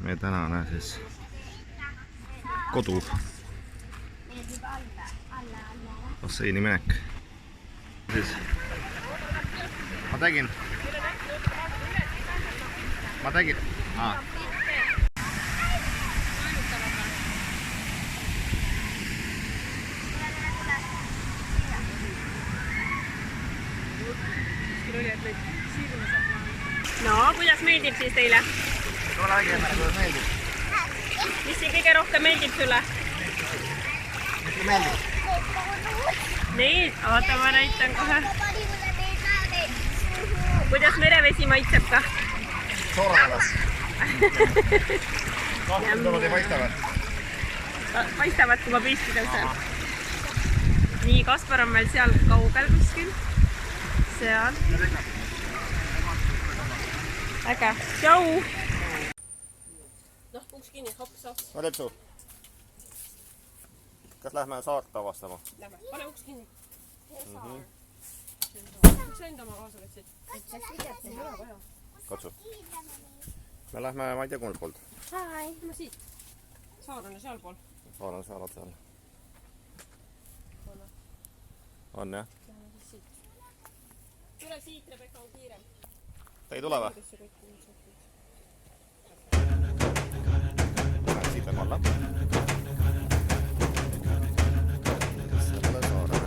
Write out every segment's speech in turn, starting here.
meie tänane siis kodu basseini minek. Siis ma tegin. No, kuidas meeldib siis teile? Tule õigemini, kuidas meeldib. Mis siin kõige rohkem meeldib sulle? Mis meeldib? Nii, oota, ma näitan kohe. Kuidas merevesi maitseb ka? Sooranelas. Tulud ei paistavad. Paistavad, kui ma püsti tõusen. Nii, Kaspar on meil seal kaugel kuskil. Seal. Äge. Tšau! Noh, uks kinni, hops. No Lepsu. Kas lähme saart avastama? Lähme, pane uks kinni. Miks sa enda oma kaasa võtsid? Katsu. Me lähme, ma ei tea, kumalt poolt. Hai, ma siit. Saar on seal pool. Saar on seal otsal. On jah? Tule siit, Rebecca on kiirem. Ta ei tule või? Siit läheb alla. Sellele saarele.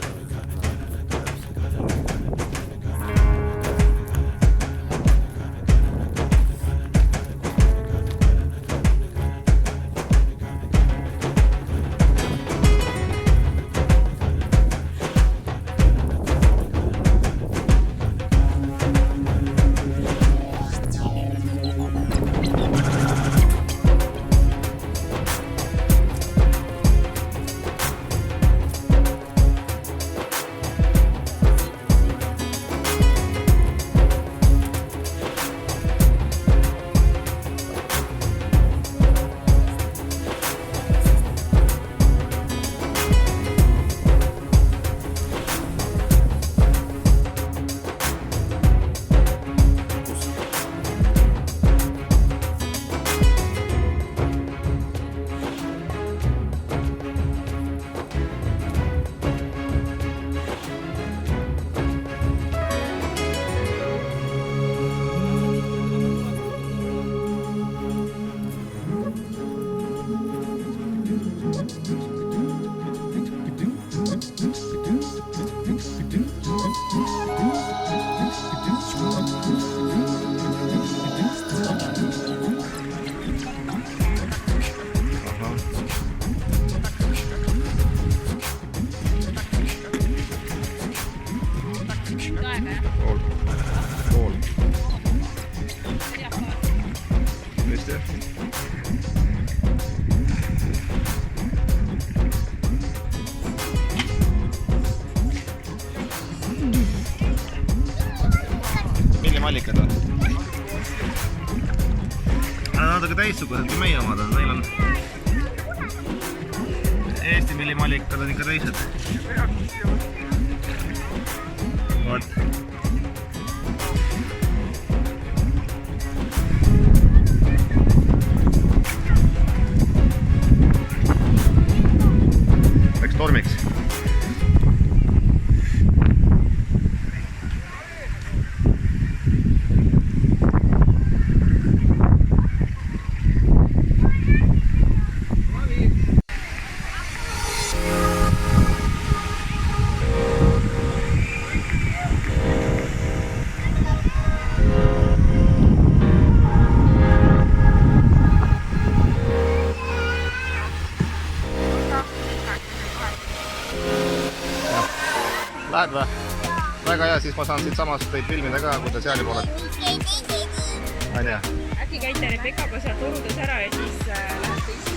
Pool. Mis teeb? Millimallikad on? Natuke täissugused kui meie omad on. Neil on Eesti millimallikad on ikka teised. Vot. Läks tormiks. Lähed või? Väga hea, siis ma saan siit samast teid filmida ka, kui te seal juba olete. Ma ei tea. Äkki käite Rebeccaga seal turudes ära ja siis lähete ise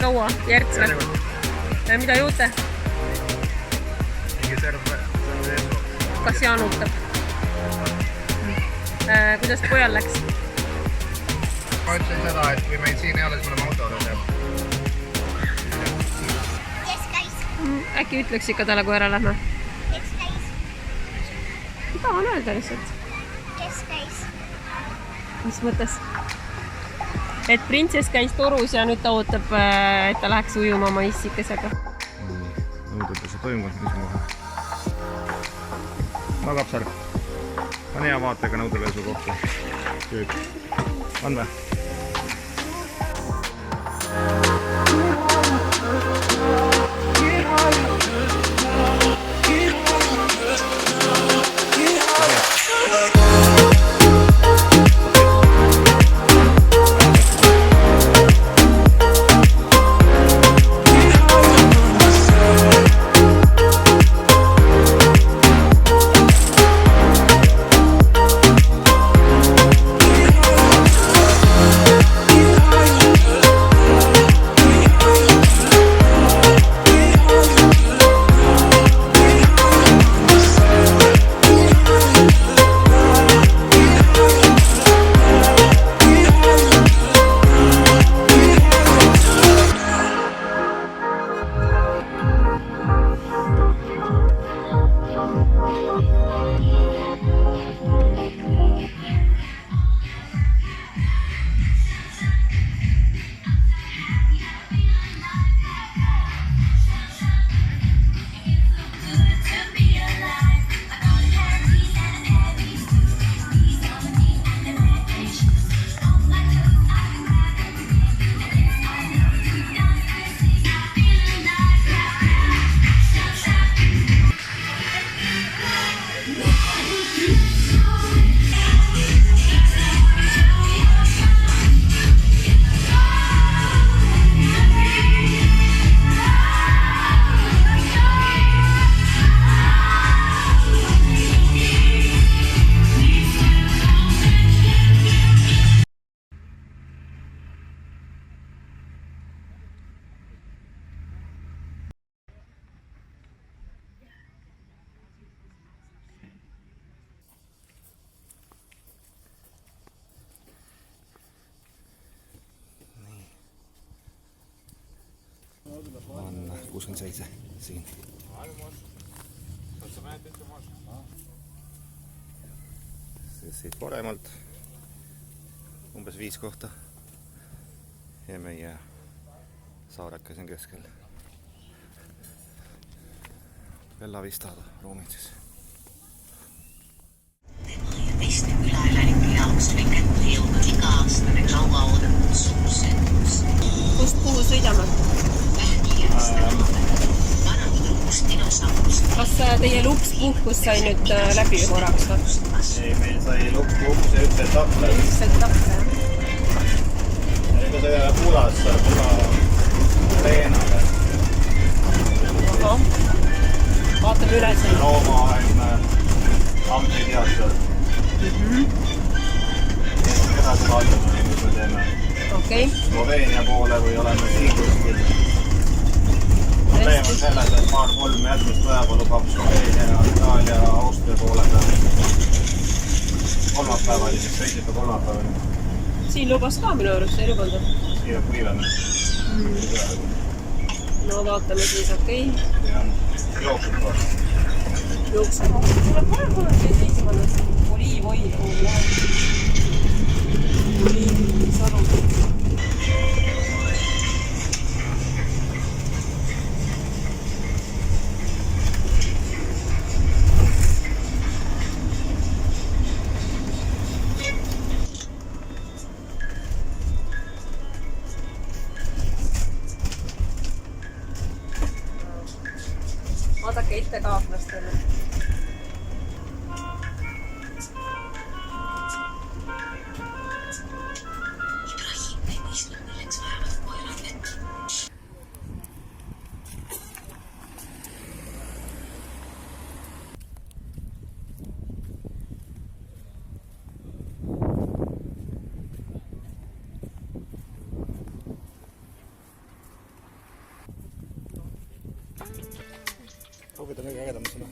kaua? Järts või? Ja mida juute? Mingi serv eesku. Kas Jaan ootab? Kuidas pojal läks? Ma ütlen seda, et kui meid siin ei ole, siis me oleme autole teha. Äkki ütleks ikka talle, kui ära lähme? Kes käis? Ma tahan öelda lihtsalt. Kes käis? Mis mõttes? Et printsess käis torus ja nüüd ta ootab, et ta läheks ujuma oma issikesega. Nõudetuse toimus, mis on kohe. Magab sär. On hea vaatega nõudepesu kohta. Tööd. On või? On 67 siin. Siit paremalt umbes 5 kohta ja meie saareke siin keskel. Bella Vista ruumid siis. Ja Pesti-kyläeläinten jalukseliiket ilmat iga aastane kaua oodatud suursündmus. Kust kuhu sõidame? Kas teie lukspuhkus sai nüüd läbi korraks? Ei, meil sai lukspuhkus ja üks etapp läbi. Üks etapp, jah. Ja nüüd see pulas pula leenale. Aha. Vaatame üle siin. Loomaaegne ampliteater. Edasi vaatame, mis me teeme. Okei. Sloveenia poole või oleme siin kuskil. Probleem on selles, et paar-kolm järgmist päeva lubab Sloveenia, Itaalia, Austria poole peal. Kolmapäevani, mis sõitib kolmapäevani. Siin lubas ka minu arust, ei lubanud. Siin on kuivanud. No vaatame siis, okei. Ja jooksub koos. Jooksub. Tuleb kohe seismannas oliivoidu läheb. Oliivisaru. Vaadake ette kaaklastele. Soovid on kõige ägedam sõna.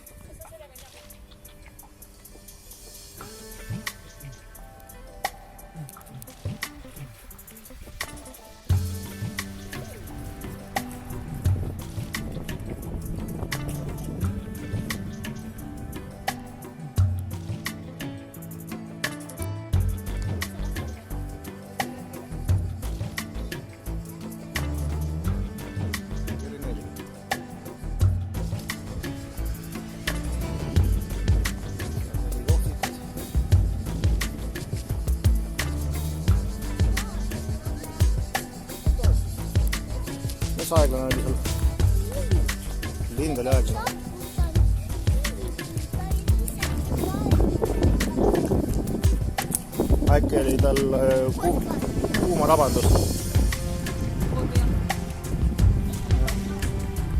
Mis aeglane oli sul? Lind oli aeglane. Äkki oli tal kuuma rabandus.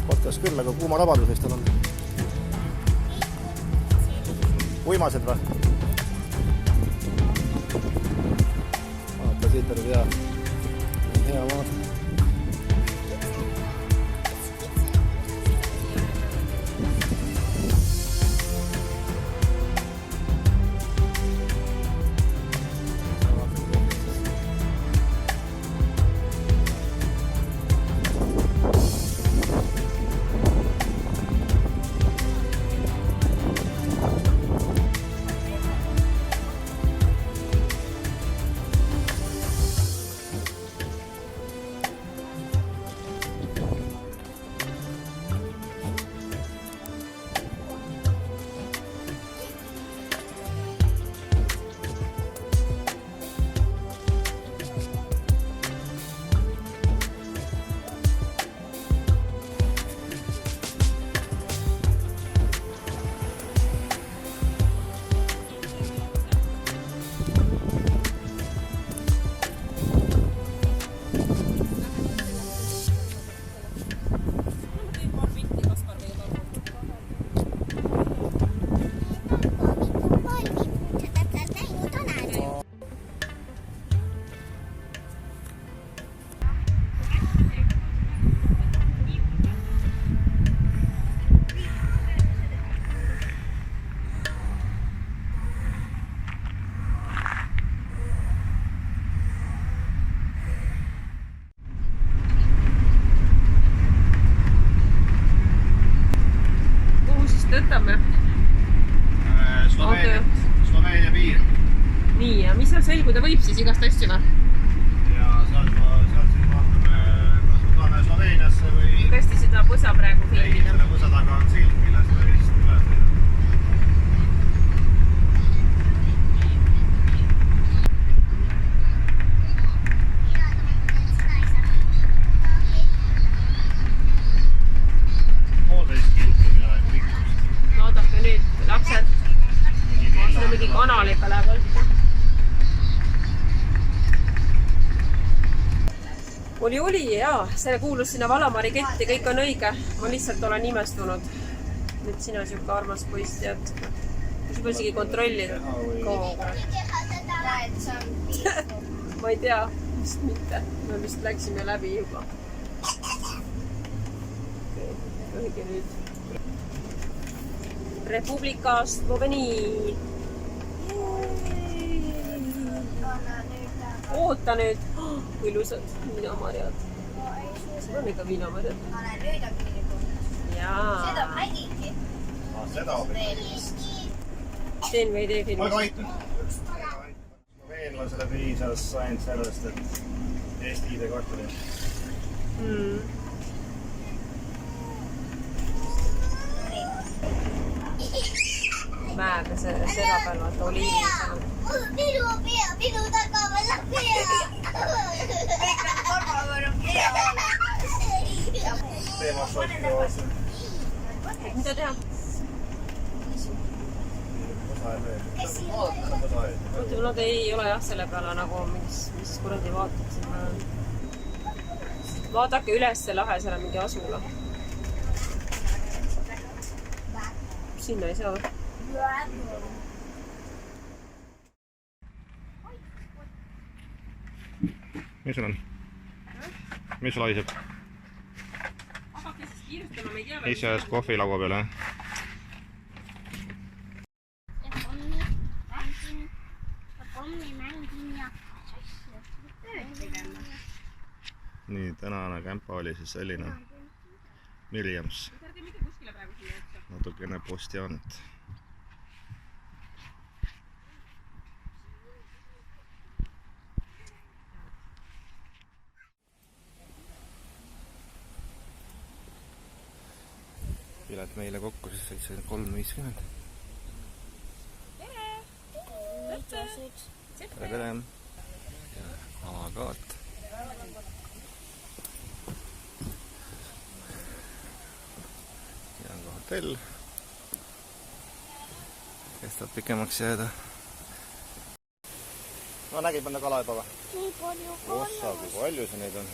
Potkas küll, aga kuuma rabandus võiks tal on. Uimased või? Vaata, siit oli hea maa. Võtame. Sloveenia piir. Nii, ja mis seal selguda võib siis igast asju või? Ja sealt siis vaatame, kas me tuleme Sloveeniasse või... Tõesti seda põsa praegu filmida. Ei, selle põsa taga on sild, millest me vist üles sõidame. Vaadake nüüd, lapsed. Vaatame mingi kanali peale võtta. Oli jaa, see kuulus sinna Valamari ketti, kõik on õige. Ma lihtsalt olen imestunud. Nüüd sina siuke armas poiss tead. Kus juba isegi kontrollida. Ma ei tea, vist mitte. Me vist läksime läbi juba. Õige nüüd. Republika Slovenii. Oota nüüd. Kui ilusad viinamarjad. Seda on ikka viinamarjad. Nüüd on viinamarjad. Jaa. Seda nägingi. Seda on Teen või ei tee filmis? Ma ka aitan. Sloveenlasele piisas ainult sellest, et Eesti ID-kaart oli. Mäega serra peal vaata oliivi saanud. Minu taga ma läheb pea. Kõik on korvavõrm pea. Teemast ootsi. Mida teha? Oota, nad ei ole jah selle peale nagu mis kuradi vaatasid. Vaadake üles lahe, seal on mingi asula. Sinna ei saa või? Mis sul on? Mis sul haiseb? kiirustama, me ei tea. ise ajas kohvilaua peale. Ja pommi mängin ja tööd tegema. Nii, tänane kämpa oli siis selline. Mirjams. Ärge mitte kuskile praegu sinna otsa. Natukene postjaanit. Pilet meile kokku siis 73.50. Tere! Ja avakaart. Siin on ka hotell. Kestab pikemaks jääda. No nägid mõnda kala juba või? Nii palju Ossa, kui palju see neid on.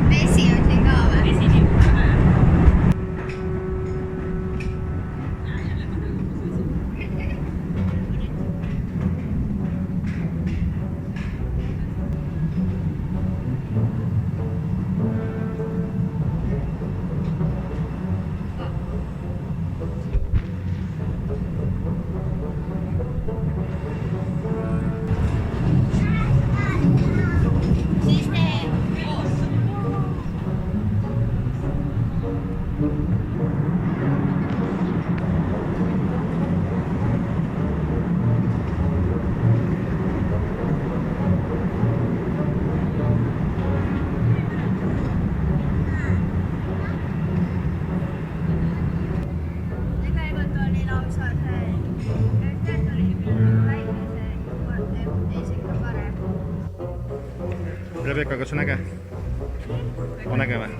Vesi on siin ka või? Siis tee koos. Tegelikult oli lausa see tööd tuli küll välja see kord isegi parem. Rebecca, kas on äge? On äge või?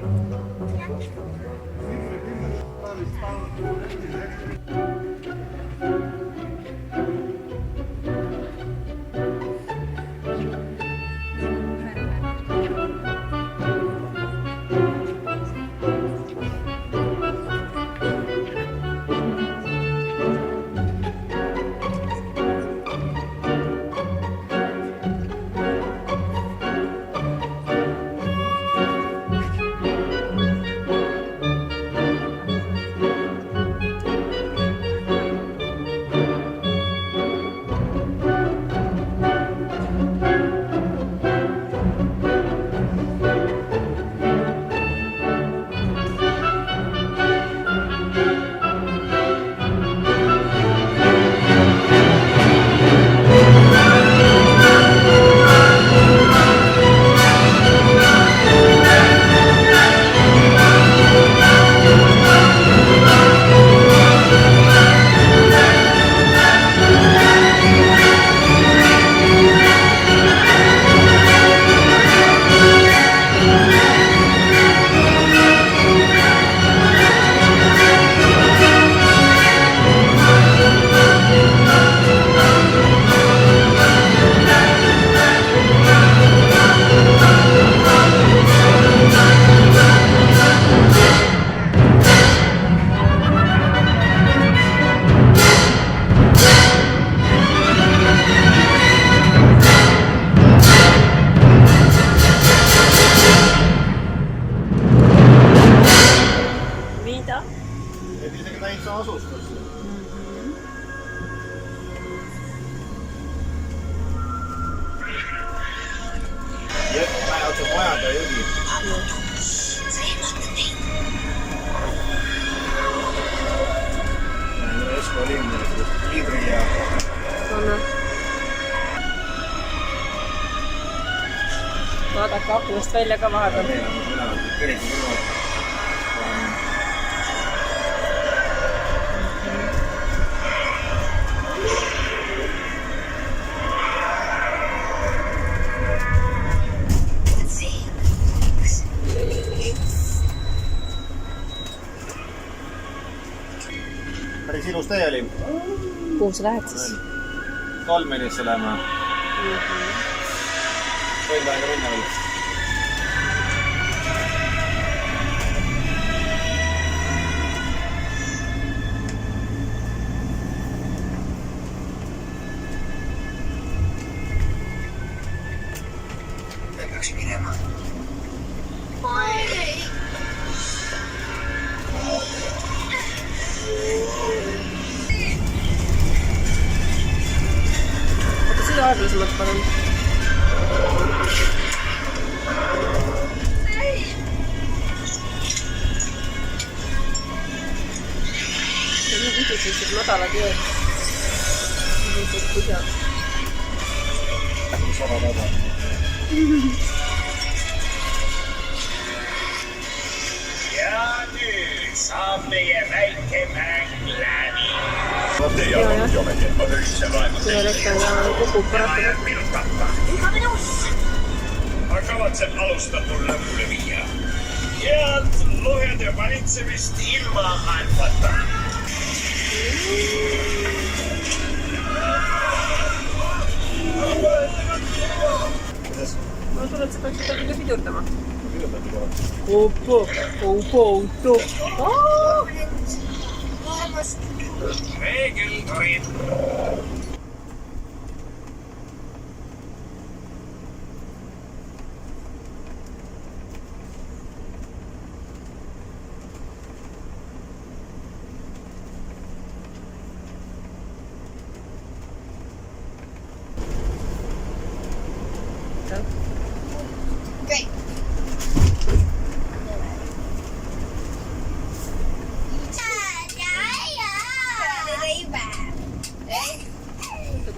Jõgevade jõgi. Esko linn, liidri ja vaadake aknast välja ka vahepeal. meil on üleval kiriku kõrval. Päris ilus tee oli. Kuhu sa lähed siis? Tolmenisse läheme. Võin tähega minna veel. Peaks minema. Aga seda aeglasemalt palun. Need sellised madalad jõed. Sellised põhjad. Sama taba. Ja nüüd saab meie väike mäng läbi. Ja, selle rekka ja kukub paraku. Minu tappa. Ma kavatsen alustatud lõpule viia. Head lohede valitsemist ilma alfata. Kuidas? Ma tunnen, et sa peaks seda kõige pidurdama. Pidurdati kohe. Opo, opo. Reegeltorid.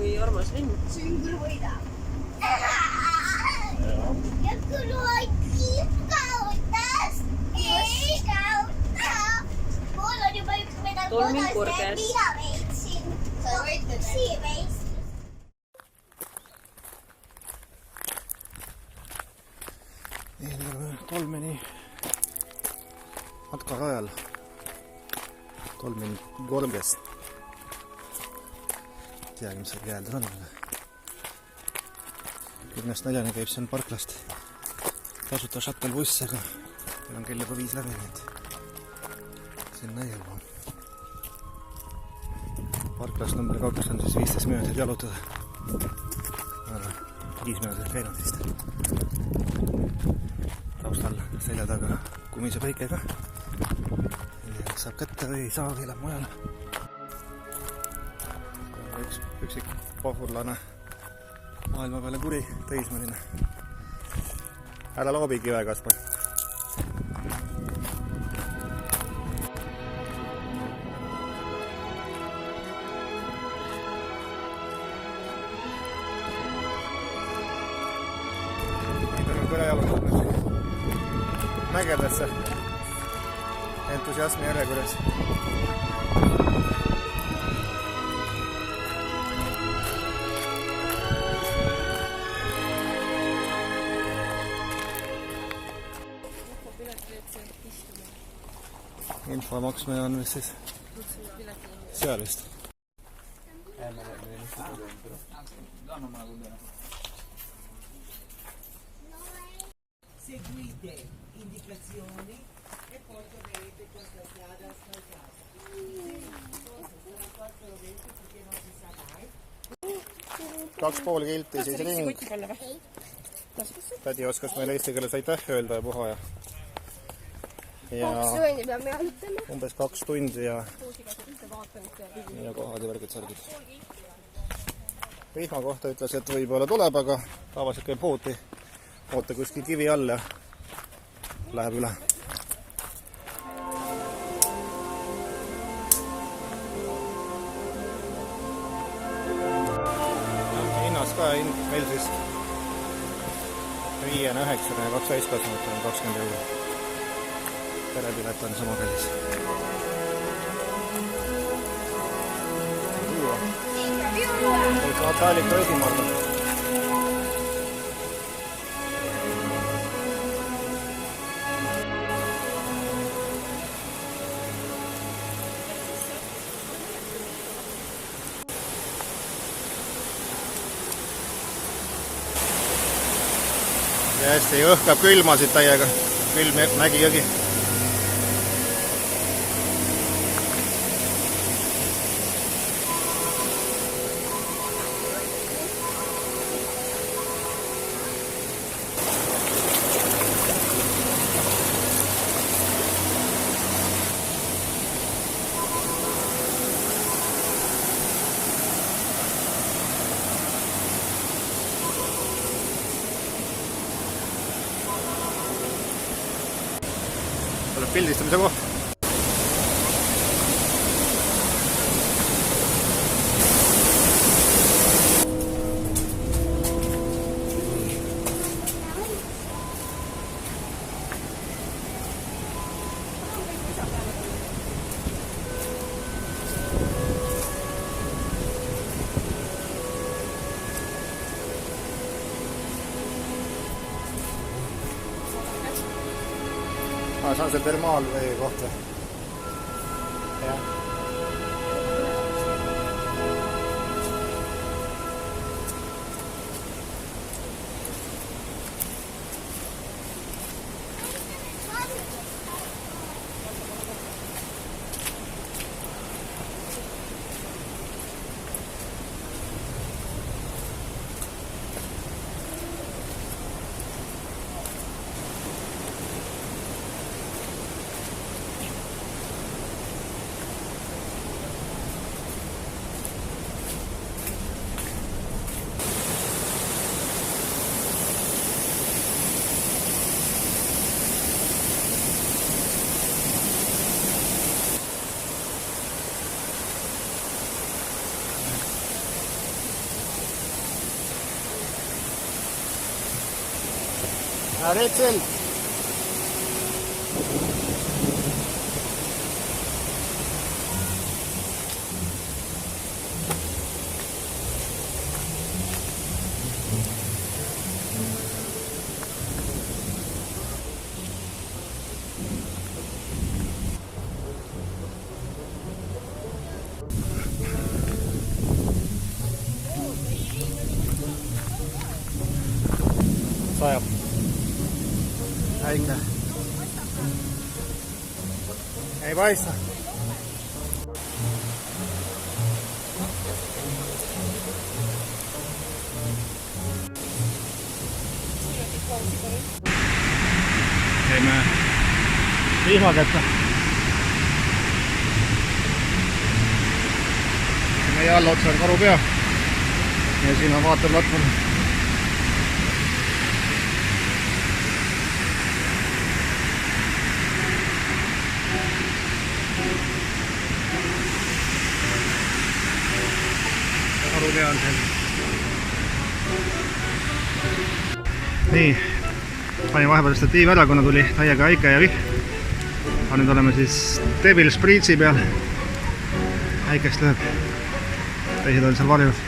Kui armas linn. Süngel võidab. Ja kui lood kiipkautas, ei kauta. Mul on juba üks medal Tolmin kodas, korges. mina veitsin. Sa võitsid? Sii veitsin. Tolmeni matkarajal. Tolmeni korges. Teagi, mis seal käeldus on. Kümnest näljani käib siin parklast tasuta shuttle-buss, aga meil on kell juba 5 läbi, nii et sinna ei jõua. Parklast number 2 on siis 15 minutit jalutada. 5 minutit veelnud vist. Taustal selja taga kumise päikega. Saab kätte või ei saa, või läheb mujal. Üks üksik pohurlane maailma peale kuri, teismeline. Ära loobi kive, Kaspar. Nüüd on kõne jalutanud mägedesse entusiasmi järjekorras. Info maksmine on vist siis seal vist. Seguite indicazioni e poi dovete contattare asfaltata. Sono 420 perché non si sa mai. 2,5 kilti siis ring. Tädi oskas meile eesti keeles aitäh öelda ja puha ja Sööni peame jalutama. umbes 2 tundi ja kohad ja värgid särgid. Vihma kohta ütles, et võib-olla tuleb, aga tavaliselt käib hooti oota kuskil kivi all ja läheb üle. Hinnas ka meil siis 5-9 ja 2 täiskasvanut on 20 €. Perepilet on sama kallis. Nataalika esimarda. Hästi õhkab külmasid täiega, külm mägijõgi. Tuleb pildistamise koht. See on see termaalvee koht või? Jah. Rätsel! Sajab. Päike. Ei paista. Käime vihmakätte. Meie allotsa on karupea ja siin on vaateplatvorm. Karupea on seal. Nii, panin vahepeal statiiv ära, kuna tuli täiega äike ja vihm. Aga nüüd oleme siis Devil's Bridge'i peal. Äikest lööb. Teised on seal varjus.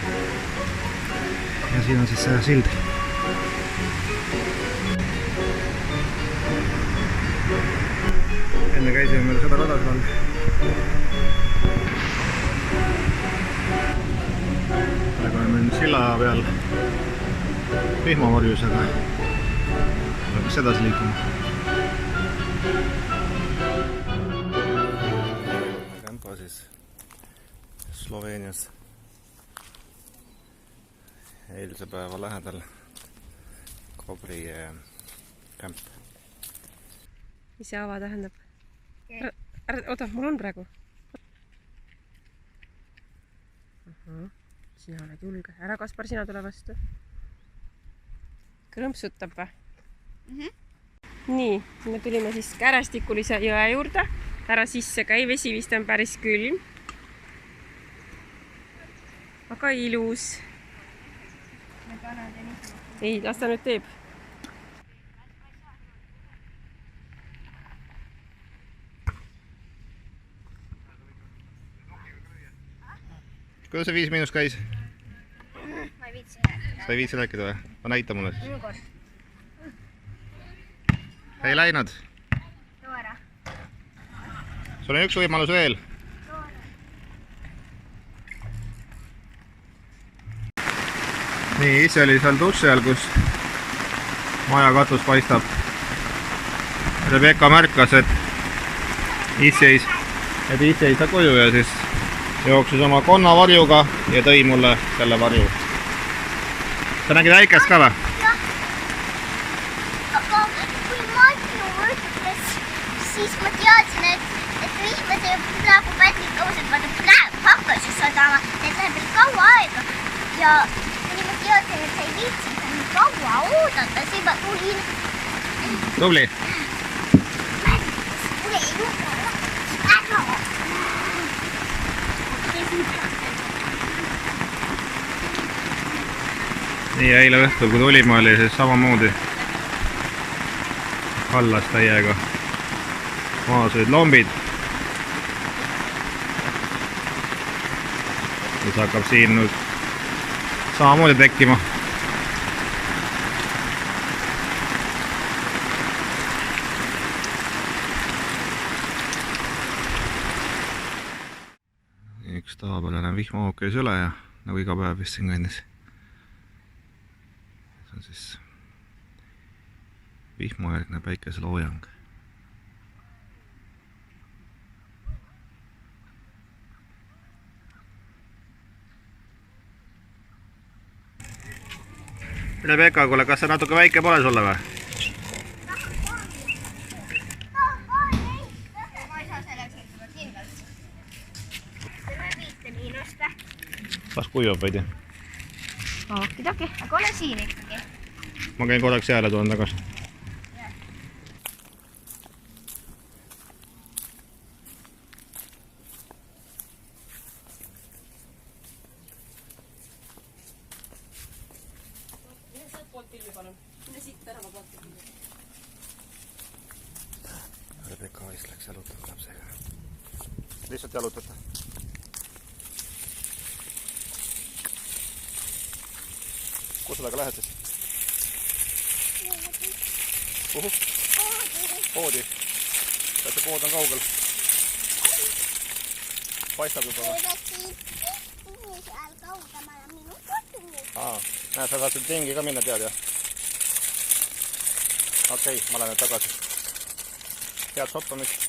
Ja siin on siis see sild. Enne käisime meil seda rada seal. Praegu oleme nüüd silla peal vihmavarjusega. Peaks edasi liikuma. Tempo siis Sloveenias eilse päeva lähedal Kobri kämp. Mis see ava tähendab? Oota, mul on praegu. Sina oled julge. Ära, Kaspar, sina tule vastu. Krõmpsutab või? nii, me tulime siis Kärestikulise jõe juurde. Ära sisse käi, vesi vist on päris külm. Aga ilus. Ei, las ta nüüd teeb. Kuidas see 5 käis? Ma ei viitsi rääkida. Sa ei viitsi rääkida või? Ma näita mulle siis. Ei läinud. Too ära. Sul on üks võimalus veel. Nii, ise oli seal duši all, kus maja katus paistab. Rebecca märkas, et ise ei saa koju ja siis jooksis oma konnavarjuga ja tõi mulle selle varju. Sa nägid äikest ka või? Jah. Aga kui Marju ütles, siis ma teadsin, et vihma see praegu pätlik tõuseb, vaata praegu hakkas ju sadama, et läheb veel kaua aega. Ja kuni ma teadsin, et sa ei viitsinud nii kaua oodata, siis ma tulin. Tubli. Tule juba ära. Nii, eile õhtul, kui tulime, oli siis samamoodi kallas täiega. Maas olid lombid. Siis hakkab siin nüüd samamoodi tekkima. Üks taapalane vihmahoog käis üle ja nagu iga päev vist siin kõndis. See on siis vihmajärgne päikeseloojang. Rebecca, kuule, kas see natuke väike pole sulle või? Ma ei saa selleks ütlema kindlalt. See on 5 miinust või? Las kuivab veidi. Okidoki, aga ole siin ikkagi. Ma käin korraks jääle, tulen tagasi. Rebecca vist läks jalutama lapsega. Lihtsalt jalutate? Kus sellega lähed siis? Kuhu? Poodi. Kas see pood on kaugel? Paistab juba või? Seal kaugemale minu kodu. Näed, sa saad siin tingi ka minna, tead jah? Okei, ma lähen nüüd tagasi. Head shoppamist.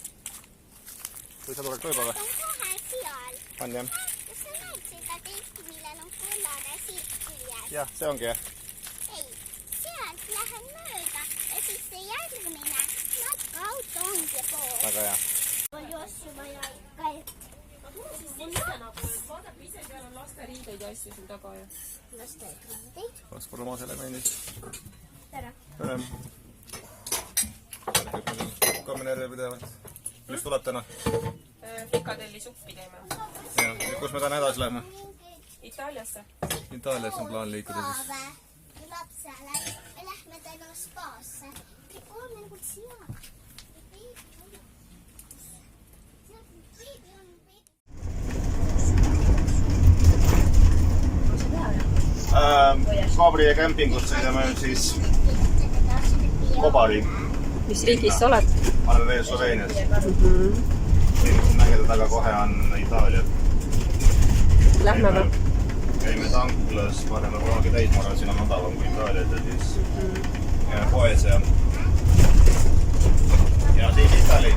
Või sa tuled toiba või? On kohe seal. On jah? Kas sa näed seda teksti, millel on kollane silt küljes? Jah, see ongi jah. Ei, sealt lähen mööda ja siis see järgmine auto ongi pool. Väga hea. Oli ossu vaja ikka, et Vaadab ise, seal on lasteriideid ja asju siin taga ja. lasteriideid. Fosformaaselemendid. Tere. Tere. Kameneerida pidevalt. Mis tuleb täna? Frikadelli suppi teeme. Ja kus me täna edasi läheme? Itaaliasse. Itaalias on plaan liikuda siis. Lapsele. Me lähme täna spaasse. On nagu seal. Kaabri ja kämpingust sõidame siis Kobari. Mis riigis sa oled? Ma olen veel Sloveenias. Nägede taga kohe on Itaalia. Lähme või? Käime tanklas, paneme kunagi täis, ma arvan, siin on odavam kui Itaalias ja siis käime poes ja siis Itali.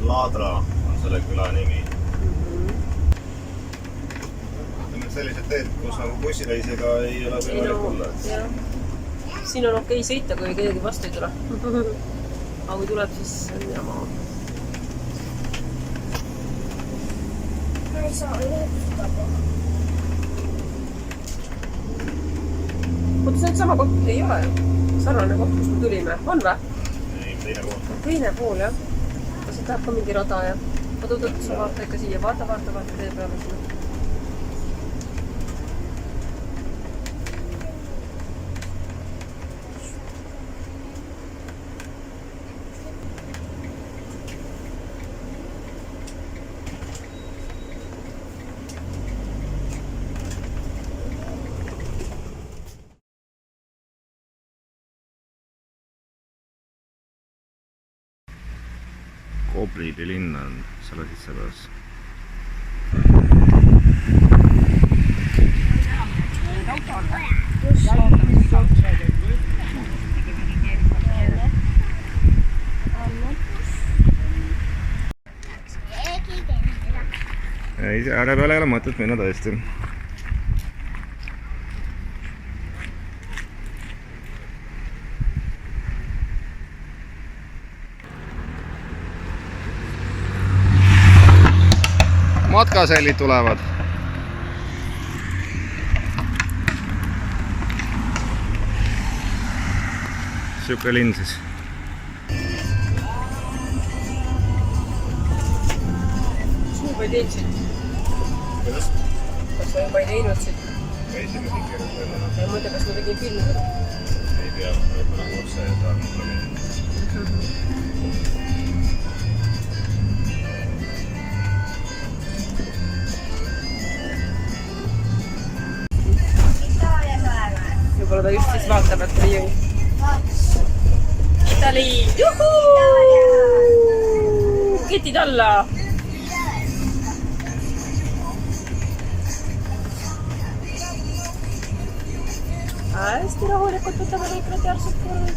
Ladra on selle küla nimi. Sellised teed, kus nagu bussireisiga ei ole võimalik olla. Siin on okei sõita, kui kedagi vastu ei tule. Aga kui tuleb, siis on jama. ei saa ühendada. Oota, see on sama koht, ei ole ju. Sarnane koht, kus me tulime. On või? Ei, teine pool. Teine pool, jah. Siit läheb ka mingi rada ja oot, sa vaata ikka siia. Vaata tee peale sinna. Koblidi linn on selle sissepeas. Ei, ääre peale ei ole mõtet minna tõesti. Matkasellid tulevad. Siuke linn siis. Kas ma juba ei teinud siit? Kuidas? Kas ma juba ei teinud siit? Käisime mingi rühmana. Ja ma ei tea, kas ma tegin filmi seda? Ei tea, võib-olla otse ja tahan mulle minna. Võib-olla ta just siis vaatab, et ei jõu. Itali! Juhuu! Ketid alla! Hästi rahulikult võtame kõik need järsud korral.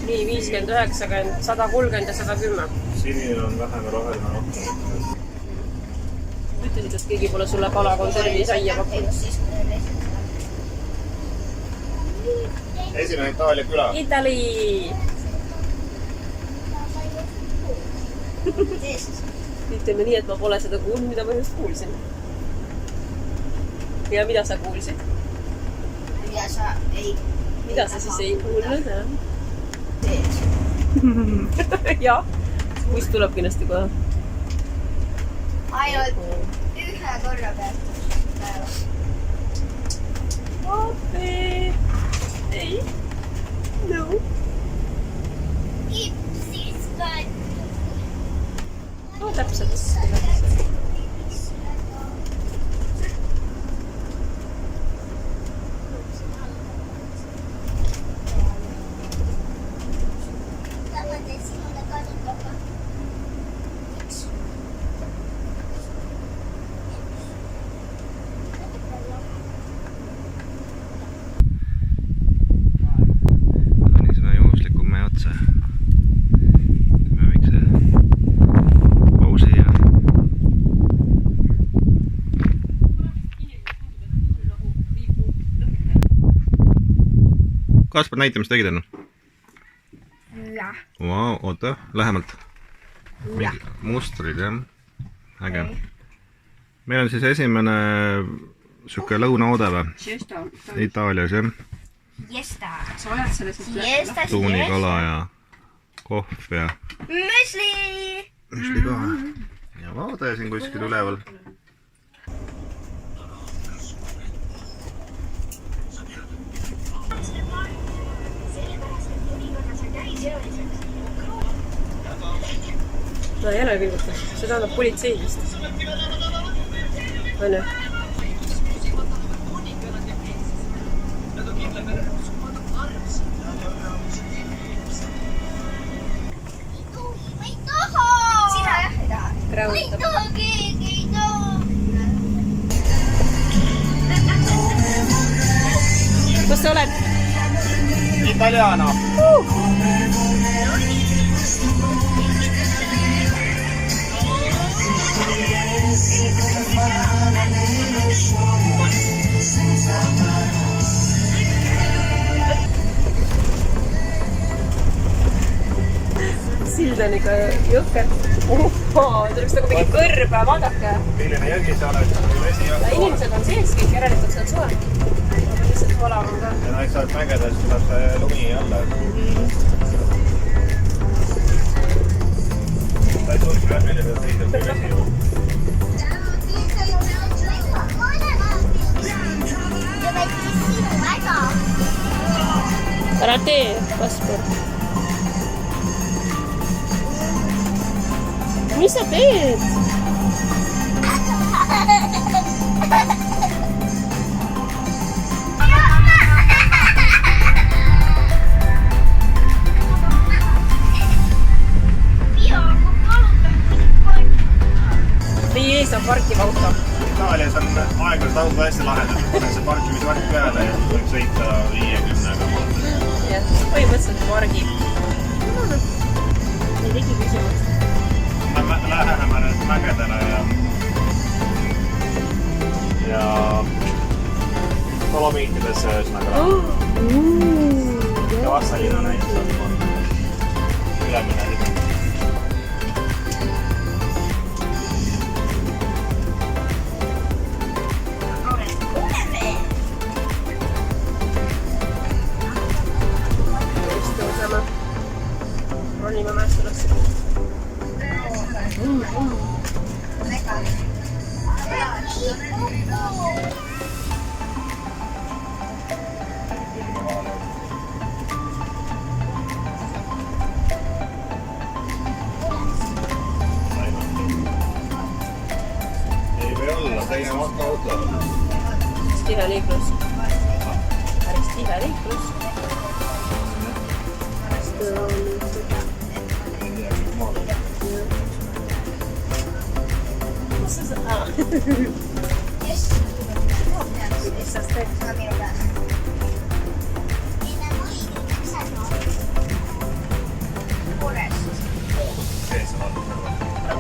Nii, 50, 90, 130 ja 110. Sinine on vähem ja roheline rohkem. Ütlesid, et keegi pole sulle palakonservi saia pakkunud. Esimene Itaalia küla. Itali! Ütleme nii, et ma pole seda kuulnud, mida ma just kuulsin. Ja mida sa kuulsid? Mida sa siis ei kuulnud, jah? Jah, kuist tuleb kindlasti kohe. Ainult ühe korra pealt päevas. Appi! Ei. No. Siis ka No täpselt. Kaspar, näita, mis tegid enne? jah. Vau, oota, lähemalt. Mustrid, jah. Äge. Meil on siis esimene siuke lõunaode või? Itaalias, jah. Jesta. Sa ajad selle siis Jesta. Tuunikala ja kohv ja Müsli. müsli ka. Ja vaade siin kuskil üleval. No järelpilgutus, see tähendab politsei vist. On ju? Ma ei taha. Sina jah ei taha? Ma ei taha, keegi ei taha. Kus sa oled? Italiano. Sild on ikka jõhker. Tuleks nagu mingi kõrbe, vaadake. milline jõgi seal on, vesi Ja inimesed on sees kõik, järelikult see on soe. Lihtsalt valav on ka. ja näiteks saad mägedes tuleb see lumi alla. Ta ei tulgi veel milline seisab kui vesi. Ära tee, Kaspar. Mis sa teed? Meie ees on parkiv auto. Itaalias on aeglaselt auto hästi lahedad. Pane see parkimisvärk peale ja siis võib sõita 50-ga. Ja, põhimõtteliselt pargib. Ei tegi küsimust. Me läheneme nüüd mägedele ja Dolomiitidesse ühesõnaga. Ja Vassalina näiteks on ülemine. Ronime mäest üles. Ei või olla, teine auto. Tihe liiklus. Päris tihe liiklus. Mis sa sa... Mis sa teed?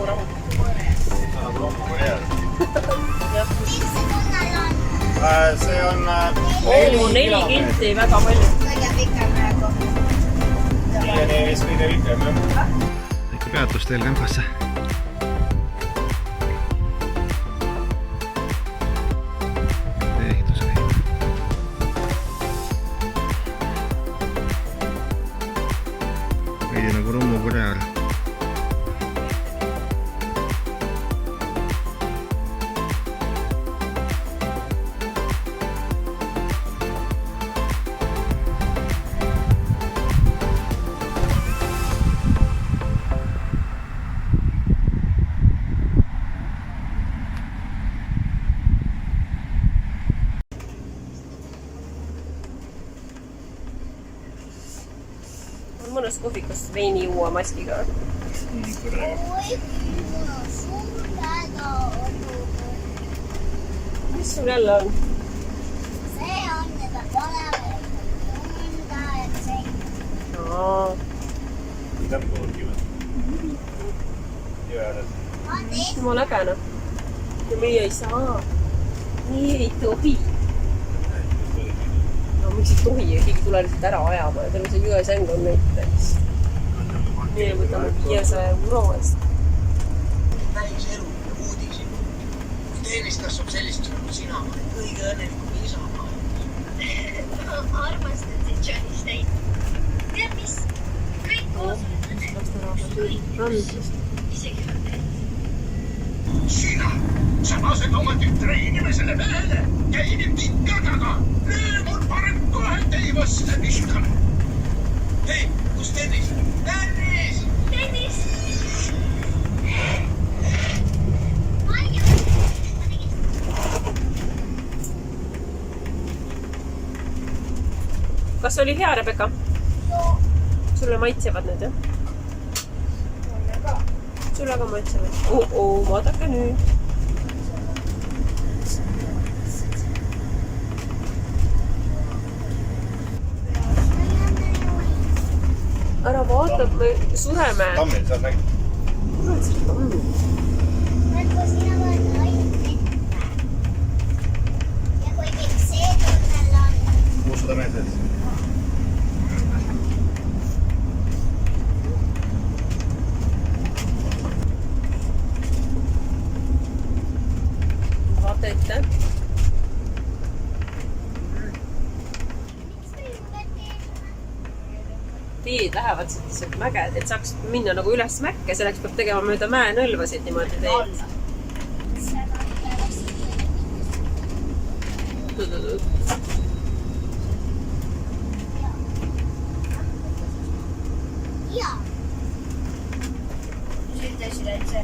Rahu. See on 4 kilti, väga palju. Siiani vist kõige pikem, jah. Ikka peatusteel Kämpasse. Ehitus käib. Veidi nagu Rummu Koreal. On mõnus kohvikus veini juua maskiga. Mis sul jälle on? See on juba olema tunda ja see. Mida kuulgi või? Jõedes. Jumala äge, noh. Ja meie ei saa. Nii ei tohi. No miks ei tohi ja keegi tuleb lihtsalt ära ajama ja terve see jõesäng on näiteks. Meie võtame 500 euro eest. Päris elu ja uudisid. Kui teenis kasvab sellist nagu sina, ma olen kõige õnnelikum isa maailmas. Ma armastan sind Johnny Stein. Tead mis? Kõik koos on isegi Sina, sa lased oma tütre inimesele peale, käinib tikka taga. Löö mul parem kohe teivasse viskame. Hei, kus Dennis? Dennis! Dennis! Kas oli hea, Rebecca? Sulle maitsevad need, jah? Sulle ka maitsevad. Vaadake nüüd. Ära vaatab, me sureme. Tammil, sa nägid. Kurat, see on tammi. Mõtlu sina võid ainult ette. Ja kuigi see tunnel on 600 meetrit. lähevad sellised mäged, et saaks minna nagu üles mäkke, selleks peab tegema mööda mäenõlvasid niimoodi teed. Jaa. Sa ütlesid, et see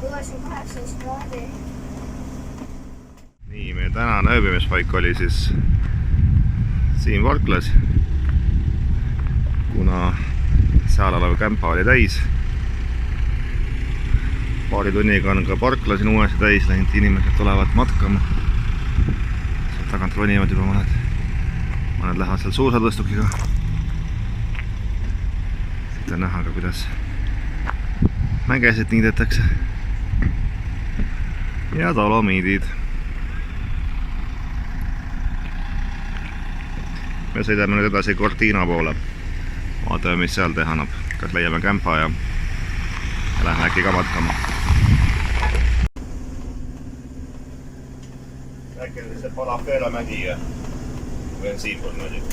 kuues on 18 kraadi. Nii, meie tänane ööbimispaik oli siis siin Parklas, kuna seal olev kämpa oli täis. Paari tunniga on ka Parkla siin uuesti täis läinud, inimesed tulevad matkama. Sealt tagant ronivad juba mõned lähevad seal suusatõstukiga. Siit on näha ka, kuidas mägesid niidetakse. Ja dolomiidid. Me sõidame nüüd edasi Cortina poole. Vaatame, mis seal teha annab. Kas leiame kämpa ja lähme äkki ka matkama. Äkki on see Palafela mägi või on siinpool mägi?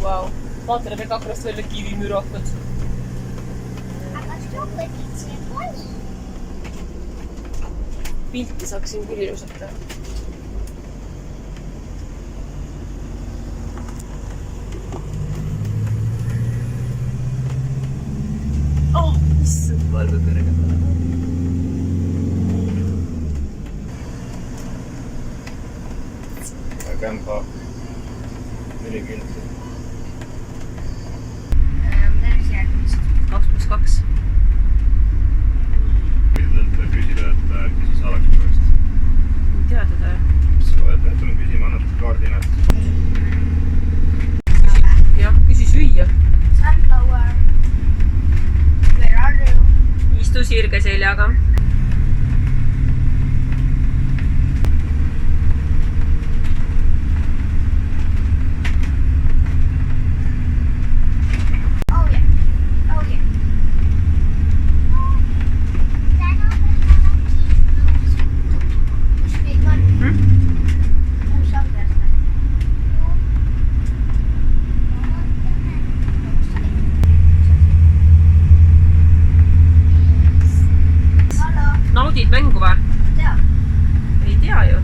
Vau, vaata näeb aknast välja kivimürakad. Aga stopetid see pani. Pilti saaksin küll ilusat teha. Issand, valvepõrga peale. Kämpa 4 kilti. 2+2. Võib küsida, et äkki sa saadaks pärast. Tea teda jah. Jätame küsima, annate kaardinat. Jah, küsi süüa. Sunflower. Where are you? Istu sirge seljaga. Oh yeah. Oh yeah. Kus kõik on? Kus on peast? Hallo, Naudid mängu või? tead, Ei tea ju.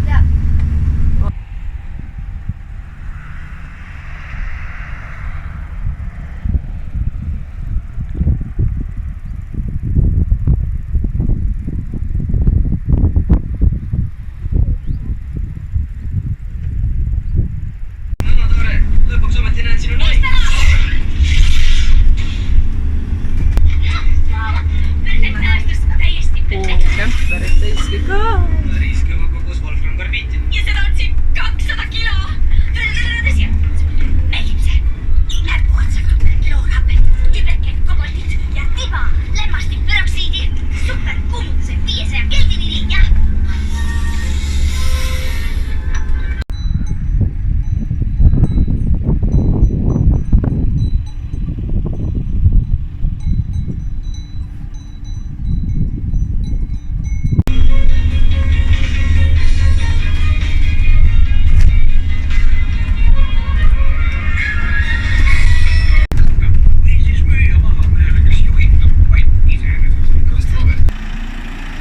tead. Väga tore, lõpuks ometi näen sinu naist. Kämperid tõesti ka. Päris kõva kogus Wolfram Garbiiti. Ja seda otsin 200 kilo. Tõsi, mängib see. Näpuotsaga, kilogrammid, kübreked, koboldid ja tiba, lämmastik, peroksiidi, super kummutuse 500 keldini ja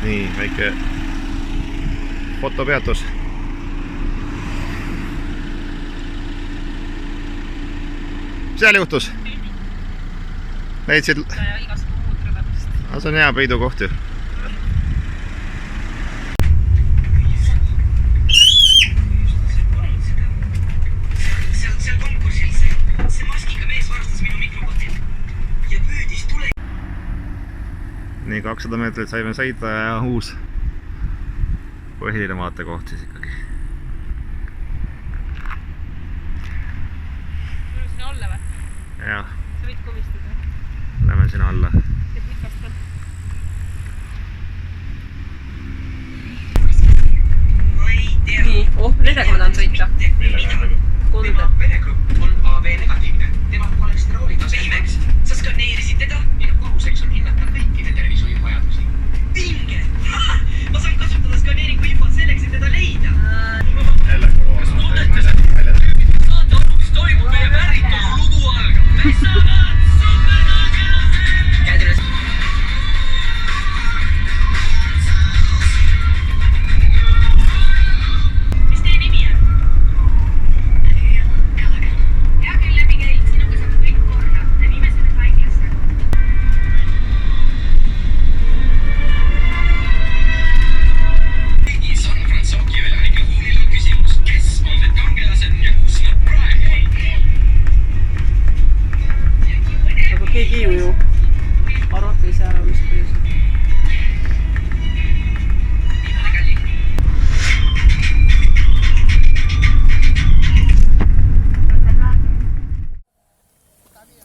Nii, väike fotopeatus. Mis seal juhtus? Leidsid? Ja igast muud rõvedast. See on hea peidukoht ju. Seal konkursil see maskiga mees varastas minu mikrokoti ja püüdis tule. Nii 200 meetrit saime sõita ja uus põhiline vaatekoht siis ikkagi. Tuleme sinna alla või? Jah, Sa võid komistada. lähme sinna alla. Ja pikast on. Ma ei tea. Nii, nendega ma tahan sõita. Millega? Konde. Tema veregrupp on AB negatiivne. Tema kolesterooli tase imeks. Sa skaneerisid teda? Minu kohuseks on hinnata kõikide tervishoiuvajadusi. Vinge! Ma saan kasutada skaneeringu infot selleks, et teda leida. Jälle koroona. Saate aru, mis toimub meie päritolu lugu alga? käed üles . mis teie nimi on ? hea küll, läbi käid , sinuga saab kõik korda . me viime selle haiglasse . kõigi San Francisco elanike huulil on küsimus , kes on need kangelased ja kus nad praegu on ? aga keegi ei uju . arvake ise ära , mis põhjus . viimane kalli .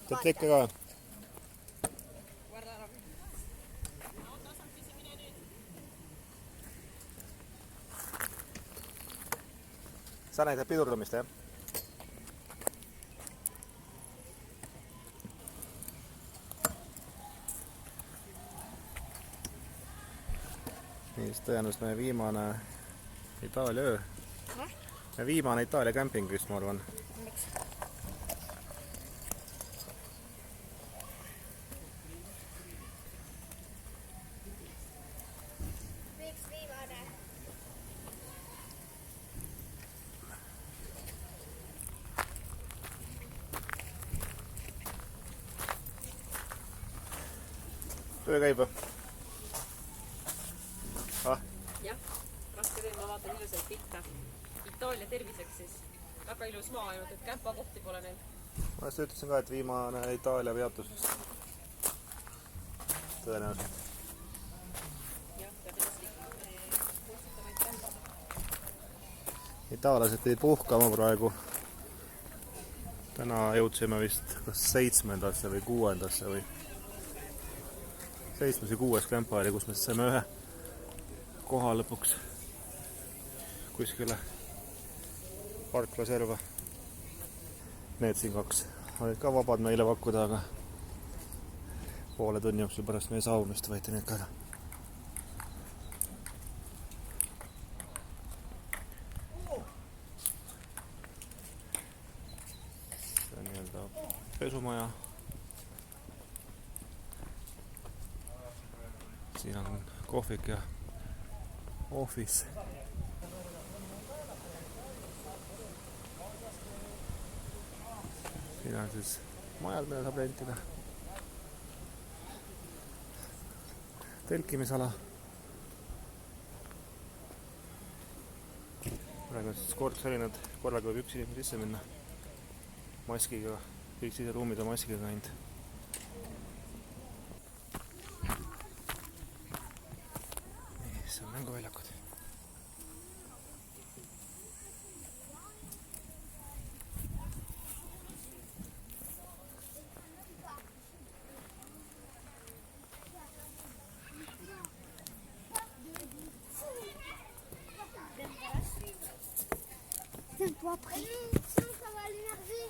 teete ikka ka ? sa näitad pidurdamist, jah? nii, siis tõenäoliselt meie viimane Itaalia öö. Ja viimane Itaalia kämping vist, ma arvan. Miks viimane? töö käib või? jah , raske töö , ma vaatan ilusaid pilte . Itaalia terviseks siis . väga ilus maa , ainult et kämpakohti pole neil . ma just ütlesin ka, et viimane Itaalia peatus vist. tõenäoliselt . jah , peab edasi kutsutavaid kämpad . itaallased pidid puhkama praegu. täna jõudsime vist kas 7. või 6. või 7. või 6. kämpa oli, kus me siis saime ühe koha lõpuks kuskile parkla serva. Need siin 2 olid ka vabad meile pakkuda, aga poole tunni jooksul pärast meie saabumist võeti need ka ära. see on nii-öelda pesumaja. siin on kohvik ja office. siin on siis majad, mida saab rentida. telkimisala. praegu on siis kord selline, et korraga võib üks inimene sisse minna maskiga, kõik siseruumid on maskiga ainult. nii, see on mänguväljakud. Tiens-toi après. Ça va l'énerver.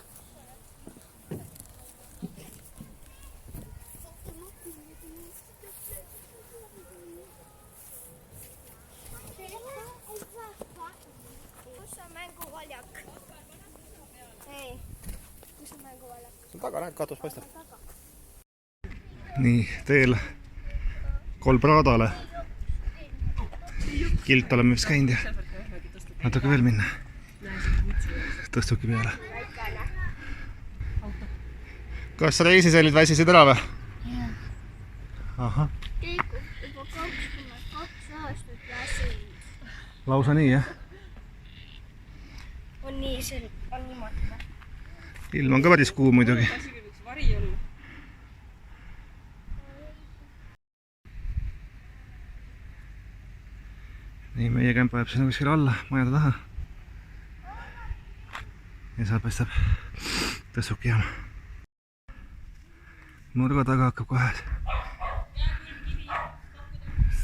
Kus on mänguvaljak? Ei, kus on mänguvaljak? see on taga, näed, katus paistab. nii, teel Kolbradale. Kilt oleme vist käinud ja natuke veel minna. tõstuki peale. kas reisisellid väsisid ära või? Jah. ahah, Kõik juba 22 aastat lasid. lausa nii, jah? On nii selge, on niimoodi või? ilm on ka päris kuum muidugi. asi küll võiks vari olla . nii, meie kämpa jääb sinna kuskile alla, majade taha. ja seal paistab tõssuki jaam. nurga taga hakkab kohe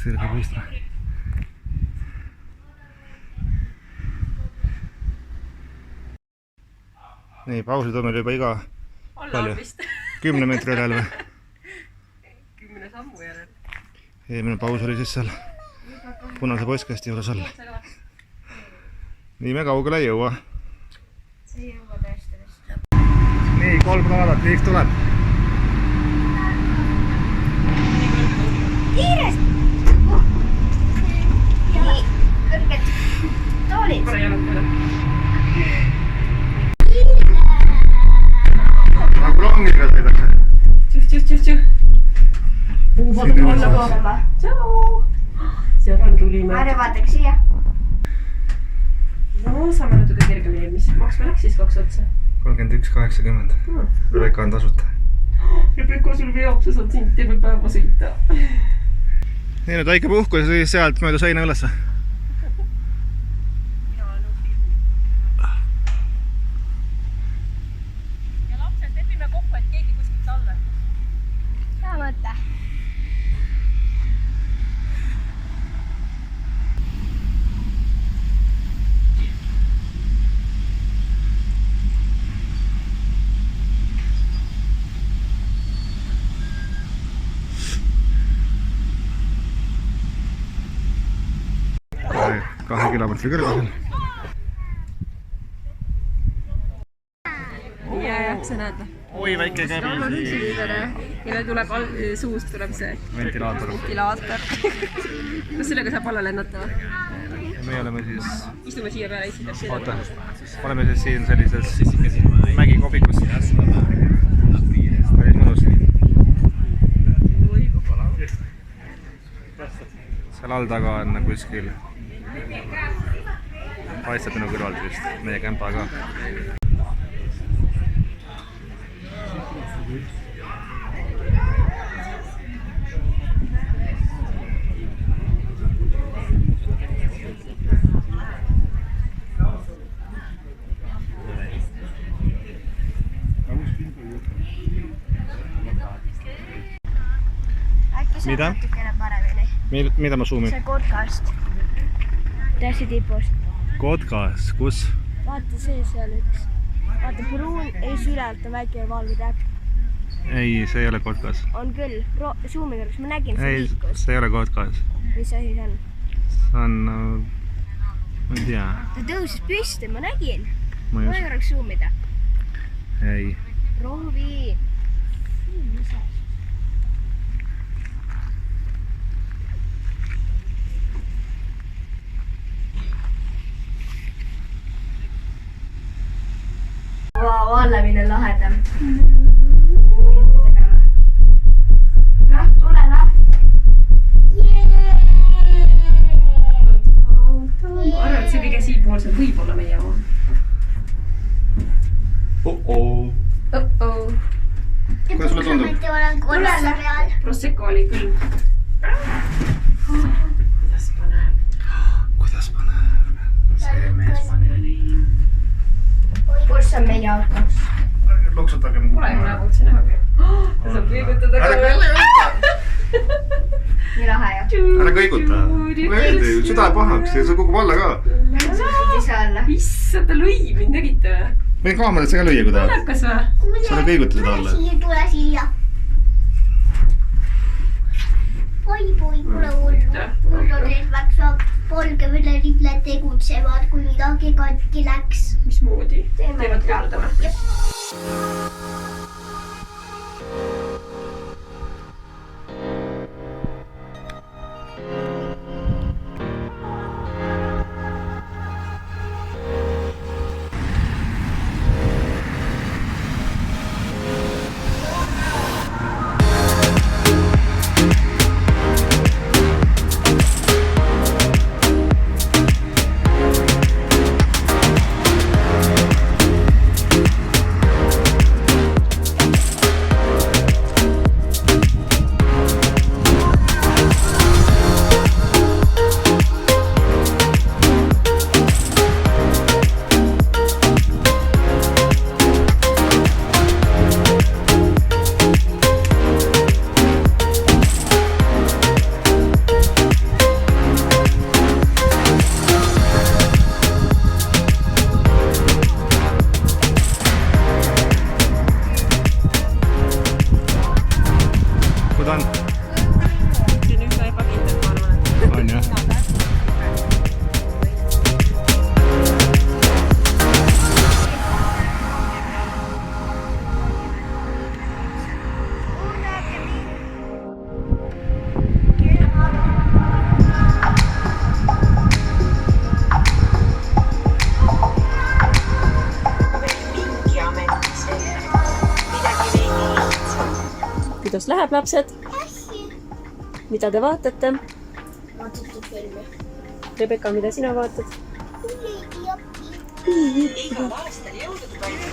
sirge paistma. nii, pausid on meil juba iga palju? 10 meetri järel või? 10 sammu järel . eelmine paus oli siis seal punase postkasti juures all. nii me kaugele ei jõua. See ei jõua tõesti vist. nii, nii, 3 raadat, liif tuleb. Kiiresti! Nii kõrged toolid. pane jalad peale. Nagu rongiga sõidaks. Tšüh. Tšau! Sealt me tulime. Harju, vaataks siia. No, saame natuke kergemini. Mis maksma läks siis 2 otsa? 31,80. Rebecca on tasuta. Rebecca, sul veab, sa saad siin terve päeva sõita. Nii, nüüd väike puhkus ja siis sealt mööda seina ülesse. Ja lapsed, lepime kokku, et keegi kuskilt alla. Hea mõte. Kahe kilomeetri kõrgusel. Ja, sa näed. Oi, väike käbi. Kelle tuleb suust tuleb see Ventilaator. ventilaator. Kas sellega saab alla lennata või? Me oleme siis... Istume siia peale, esitab seda. Oota, oleme siis siin sellises mägikobikus. Päris mõnus. Seal all taga on kuskil paistab minu kõrvalt vist meie kämpa ka. Mida? Natukene paremini. Mida ma zoomin? See podcast. Täsi tipust. Kodkas, kus? Vaata see seal üks. Vaata pruun, ees ülalt on väike valge täpp. Ei, see ei ole kodkas. On küll. Zoomi kõrgus, ma nägin see Ei, liikus. see ei ole kodkas. Mis asi see on? See on... ma ei tea. Ta tõusis püsti, ma nägin. Ma Ma ei ei korraks zoomida. Ei. Proovi. Mis asi? Vau, allamine lahedam. Noh, tule lahti. Ma arvan, et see kõige siipoolsem võib olla meie oma. Oh-oh. Kuidas sulle tundub? Tule peal. Prosecco oli küll. Kuidas paneb? Kuidas paneb? See mees paneb nii. Kus on meie auto? Ärge loksutage mu. Pole ju nägu otse näha küll. Ta saab kõigutada ka veel. Nii lahe ju. Ära kõiguta. Meeldi, süda pahaks ja see kukub alla ka. Ise alla. Issand, ta lõi mind, nägite või? Võin kaamerasse ka lüüa, kui tahad. Naljakas või? Sa ära kõiguta seda alla. Tule siia. Oi, pole hullu. Hulludes läks Polgevere riplet tegutsevad, kui midagi katki läks. Mismoodi? Teevad kordama. kuidas läheb, lapsed? Mida te vaatate? Vaatatud filmi. Rebecca, mida sina vaatad? Igal aastal jõulude paiku.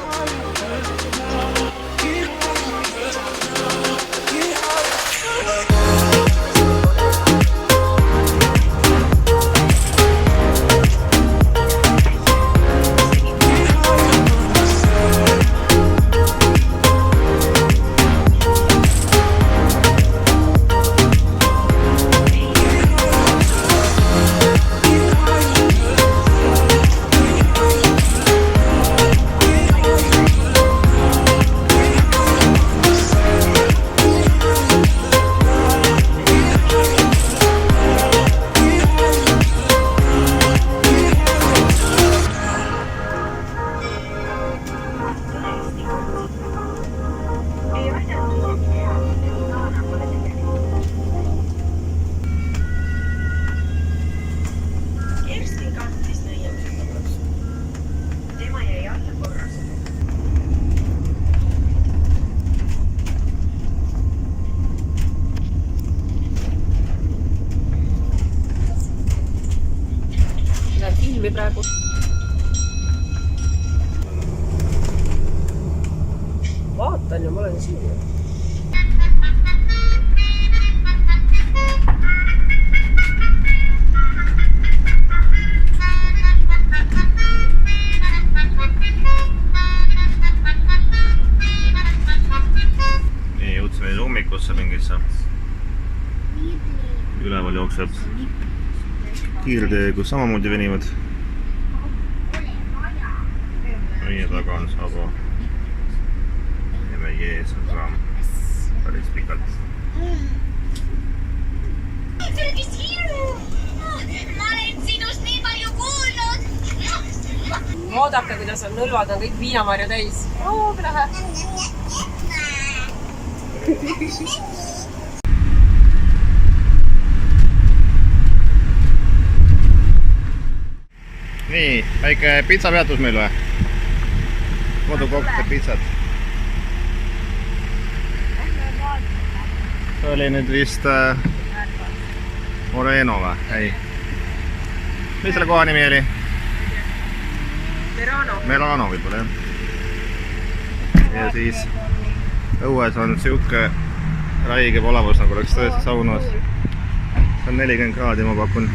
Filmi praegu. Vaatan ja ma olen siin. Nii, jõudsime ummikusse mingisse. Üleval jookseb kiirtee, kus samamoodi venivad. Meie taga on Sabo ja meie ees on ka päris pikalt. Ma olen sinust nii palju kuulnud. Vaadake, kuidas on nõlvad on kõik viinamarju täis. Oo, kui lähe. Nii, väike pitsapeatus meil või? Kodukokk ja pitsad. See oli nüüd vist Moreno või? Ei. Mis selle koha nimi oli? Merano võib-olla, jah. Ja siis õues on siuke räige volavus, nagu oleks tõesti saunas. See on 40 kraadi, ma pakun.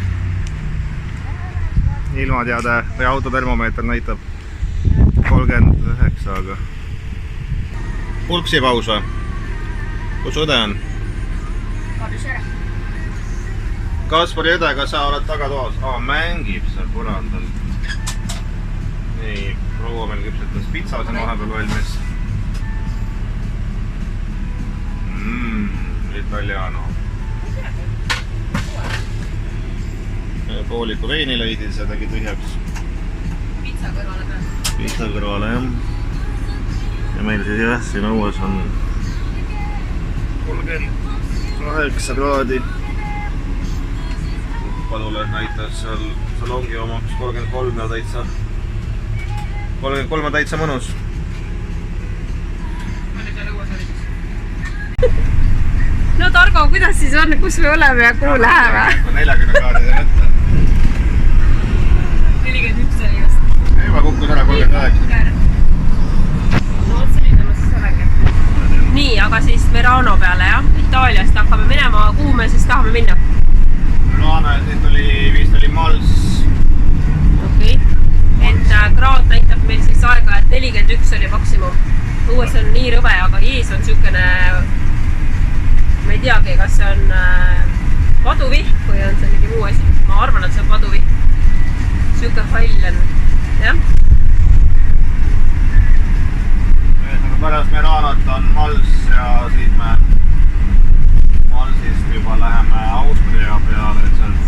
Ilmateade või autotermomeeter näitab 39, aga pulksipaus või? Kus õde on? Kaspari õde, kas sa oled tagatoas? Mängib seal põrandal. Nii, proua meil küpsetas pitsa, see on vahepeal valmis. Italiano. Pooliku veini leidis ja tegi tühjaks. Pitsa kõrvale peal. Pitsa kõrvale, jah. Ja meil siis jah, siin õues on 39 kraadi. Padule näitas seal salongi omaks 33 ja täitsa 33 on täitsa mõnus. No Targo, kuidas siis on, kus me oleme ja kuhu läheme? 40 kraadide mõtte. 41 oli just. Juba kukkus ära 39. No selline ma siis olengi. Nii, aga siis Merano peale, jah? Itaaliast hakkame minema, kuhu me siis tahame minna? Milano ja siis vist oli Mals. Okei. Et kraad näitab meil siis aega, et 41 oli maksimum. Õues on nii rõve, aga ees on siukene, ma ei teagi, kas see on paduvihk või on see mingi muu asi. Ma arvan, et see on paduvihk. Siuke hall on, jah? Pärast Meranot on Mals ja siis me Malsist juba läheme Austria peale, et sealt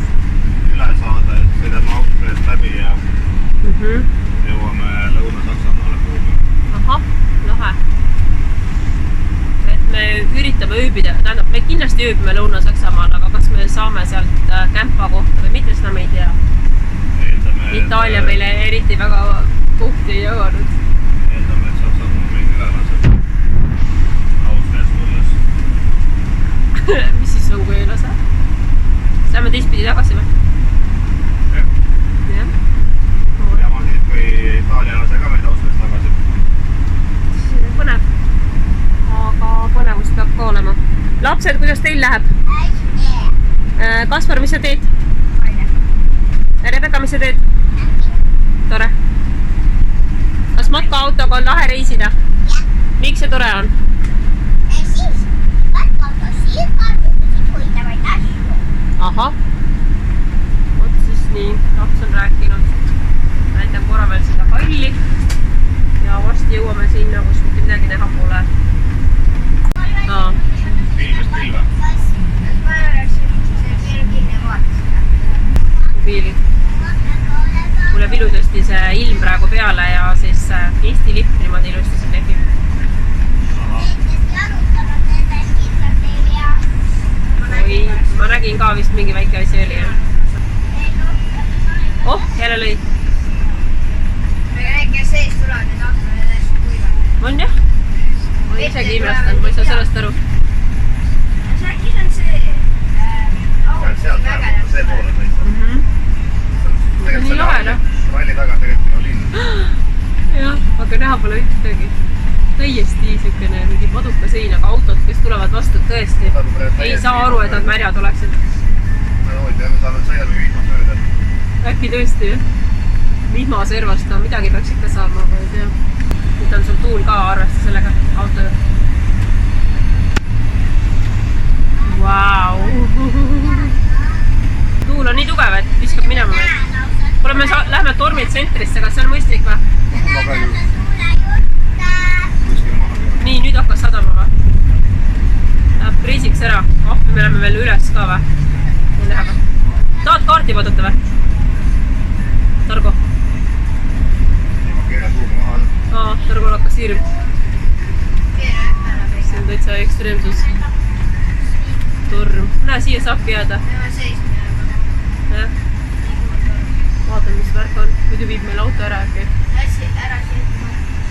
üle saada, et sõidame Austriast läbi ja jõuame Lõuna-Saksamaale kuhugi. Ahah, lahe. Et me üritame ööbida, tähendab, me kindlasti ööbime Lõuna-Saksamaal, aga kas me saame sealt kämpa kohta või mitte, seda me ei tea. Itaalia meile eriti väga kohti ei jõuanud. Eeldame, et Saksamaa meid üle laseb Austriast tulles. mis siis on, kui ei lase? Lähme teistpidi tagasi või? Jah. Jama siis, kui Itaalia lase ka meil taustast tagasi. Põnev. Aga põnevust peab ka olema. Lapsed, kuidas teil läheb? Kaspar, mis sa teed? Rebecca, mis sa teed? Tore. Kas matkaautoga on lahe reisida? Miks see tore on? Siis matkautos kardusid hoidavaid asju. Ahah. Vot siis nii, laps on rääkinud. Näitan korra veel seda halli. Ja varsti jõuame sinna, kus mitte midagi näha pole. Pilvest pilve. Ma rääksin, see kergine vaatas. Mobiili. Mulle piludesti see ilm praegu peale ja siis Eesti lipp niimoodi ilusti siin lehvib. Oi, ma nägin ka vist mingi väike asi oli. Oh, jälle lõi. Kes sees tulevad need aastad täiesti kuivad. On jah? Ma isegi imestan, ma ei saa sellest aru. Äkki see on see Sealt läheb, see poole tõi. Nii lahe, noh. Ralli taga tegelikult on linn. Jah, aga näha pole ühtegi. Täiesti siukene mingi maduka seinaga autod, kes tulevad vastu tõesti. Ei saa aru, et nad märjad oleksid. Ma hoidin, me sõidame vihma mööda. Äkki tõesti, jah? Vihmaservast on midagi peaks ikka saama, aga ei tea. Nüüd on sul tuul ka arvesta sellega auto. Vau! Tuul on nii tugev, et viskab minema. Kuule, me lähme tormitsentrisse, kas see on mõistlik või? Nii, nüüd hakkas sadama või? Läheb kriisiks ära. Me läheme veel üles ka või? Ei lähe või? Tahad kaarti vaadata või? Targo? Targo hakkas siirib. See on täitsa ekstreemsus. Torm. Näe, siia saabki jääda. Vaatan, mis värk on. Muidu viib meil auto ära äkki.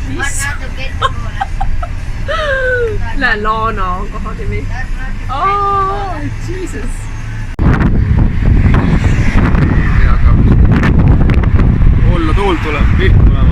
Mis? Lähe Laana on koha nimi. Jesus. Hullu tuult tuleb, vihma tulema.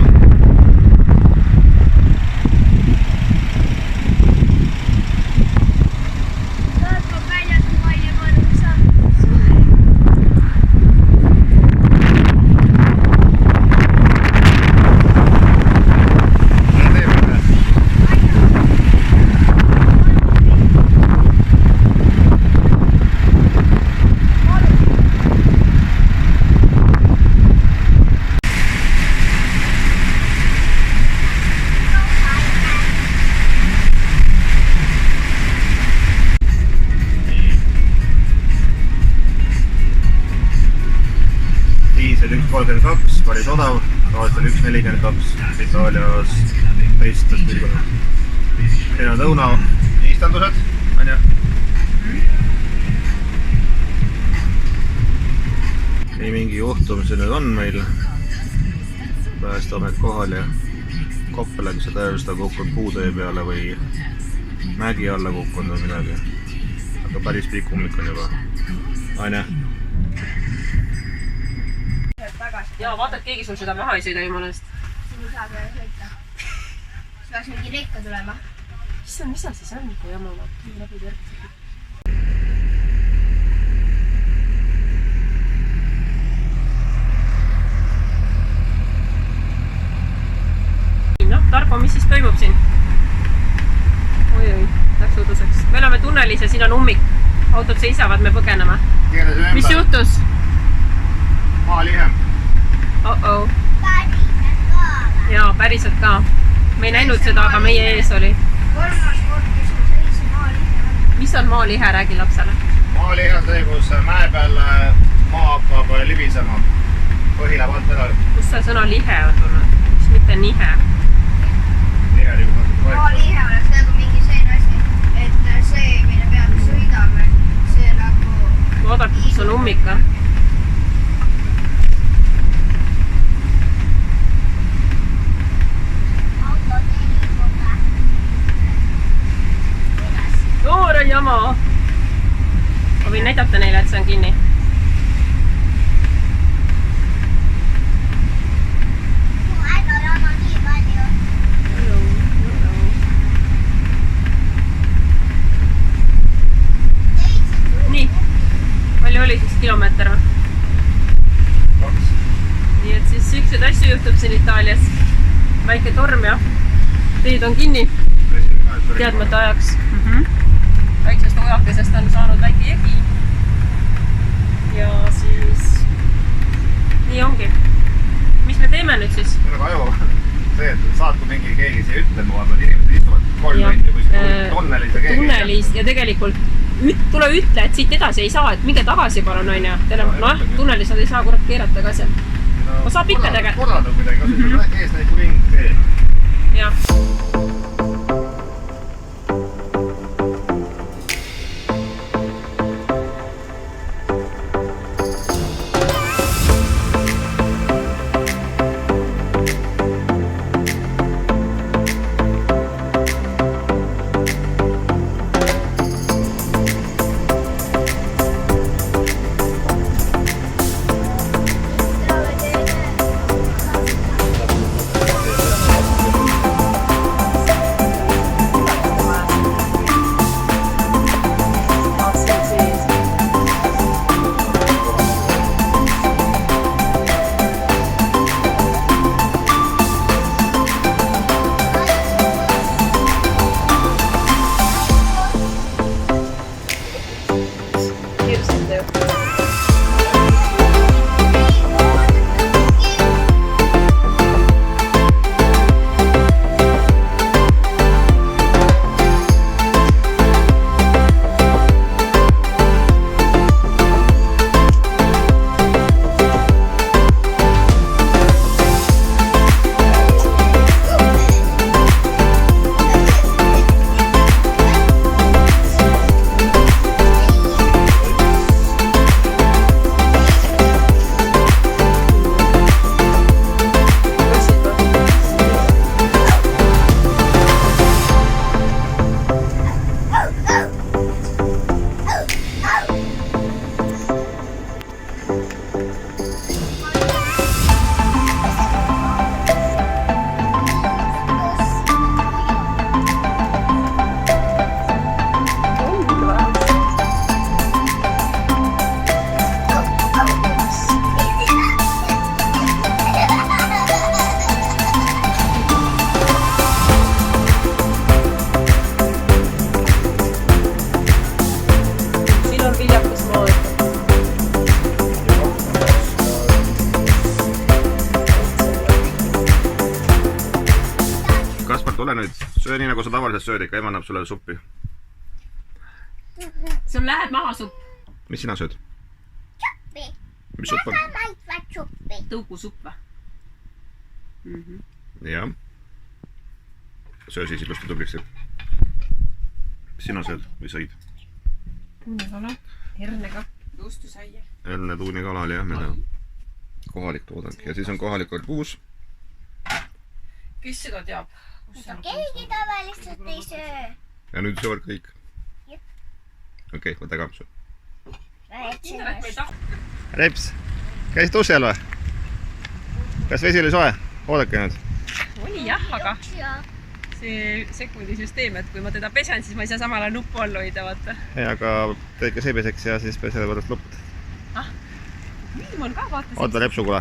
Diisel 1.32, päris odav, aastal 1.42, Itaalias teistes pilgunud. Siin on õuna istandused, on ju? Nii mingi juhtum see nüüd on meil. Päästeamet kohal ja koppelegi seda just kukkunud puutee peale või mägi alla kukkunud või midagi. Aga päris pikk ummik on juba. On ju? Jaa, vaata, et keegi sul seda maha ei sõida jumala eest. Siin ei saa peale sõita. Siis peaks mingi rekka tulema. Mis seal siis on, kui jama läbi tõrk? Noh, Targo, mis siis toimub siin? Oi, läks uduseks. Me oleme tunnelis ja siin on ummik. Autod seisavad, me põgeneme. Mis juhtus? Maalihem. Oh-oh. Päriselt ka. Jaa, päriselt ka. Me ei näinud seda, aga meie ees oli. Kolmas kord, kus me sõitsin maalihe. Mis on maalihe, räägi lapsele? Maalihe on see, kus mäe peal maa hakkab libisema. Põhi läheb alt ära. Kus see sõna lihe on tulnud? Mis mitte nihe? Maalihe oleks nagu mingi selline asi, et see, mille peal me sõidame, see nagu... Vaadake, kus on ummik, ka? Noor on jama. ma võin näidata neile, et see on kinni. aega ei anna nii palju. Nii, palju oli siis kilomeeter või? 2. Nii et siis siukseid asju juhtub siin Itaalias. Väike torm ja teed on kinni teadmata ajaks. Väiksest ojakesest on saanud väike jegi. Ja siis nii ongi. Mis me teeme nüüd siis? Nagu aju, see, et saatku mingi keegi siia ütlema, vaatavad inimesed istuvad 3 tundi kuskil tunnelis ja keegi. Tunnelis ja tegelikult tule ütle, et siit edasi ei saa, et minge tagasi palun, on ju. Tunnelis nad ei saa kurat keerata ka seal. Ma saab ikka tegelikult. Korraldab midagi, kas ees näiku ring tee. Jah. Tule nüüd, söö nii nagu sa tavaliselt sööd ikka, ema annab sulle suppi. Sul läheb maha supp. Mis sina sööd? Suppi. Mis supp on? Väga maitvat suppi. Tõugusupp või? Jah. Söö siis ilusti tubliks. Mis sina sööd või sõid? Tuunikala, hernega, juustusaia. Herne tuunikala oli jah, meil on kohalik toodang ja siis on kohalikult kuus. Kes seda teab? Keegi tavaliselt ei söö. Ja nüüd söövad kõik. Okei, võta ka söö. Reps, käisid ussi all või? Kas vesi oli soe? Oodake nüüd. Oli jah, aga see sekundisüsteem, et kui ma teda pesen, siis ma ei saa samal ajal nuppu all hoida, vaata. Ei, aga teed ka sebeseks ja siis pesele võtad lupt. Viim on ka, vaata. Oota repsu, kuule.